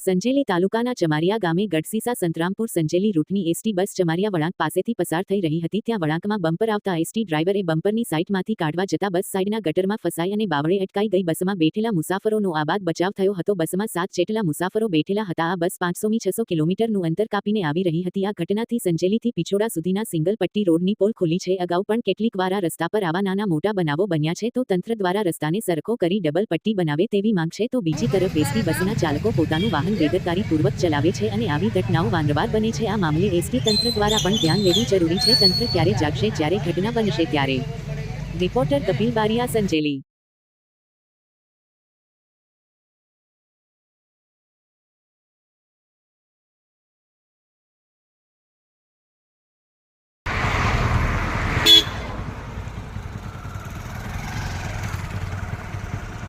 સંજેલી તાલુકાના ચમારિયા ગામે Gadhsisa Santrampur Sanjeli રૂટની ST bus Chamariya વળાંક પાસેથી પસાર થઈ રહી હતી ત્યાં વળાંકમાં બમ્પર આવતા એસટી ડ્રાઈવરે બમ્પરની સાઇટમાંથી કાઢવા જતા બસ સાઇડના ગટરમાં ફસાઈ અને બાવળે અટકાઈ ગઈ. બસમાં બેઠેલા મુસાફરોનો આબાદ બચાવ થયો હતો. બસમાં 7 જેટલા મુસાફરો બેઠેલા હતા. આ બસ 500મી 600 કિલોમીટરનું અંતર કાપીને આવી રહી હતી. આ ઘટનાથી સંજેલીથી પિછોડા સુધીના સિંગલ પટ્ટી રોડની પોલ ખુલ્લી છે. અગાઉ પણ કેટલીક વાર આ રસ્તા પર આવા નાના મોટા બનાવો બન્યા છે તો તંત્ર દ્વારા રસ્તાને સરખો કરી ડબલ પટ્ટી બનાવે તેવી માંગ છે. તો બીજી તરફ એસટી બસના ચાલકો પોતાનું વાહન બેદરકારીપૂર્વક ચલાવે છે અને આવી ઘટનાઓ વારંવાર બને છે. આ મામલે એસટી તંત્ર દ્વારા પણ ધ્યાન લેવું જરૂરી છે. તંત્ર ક્યારે જાગશે જ્યારે ઘટના બનશે ત્યારે. રિપોર્ટર કપિલ બારિયા, સંજેલી.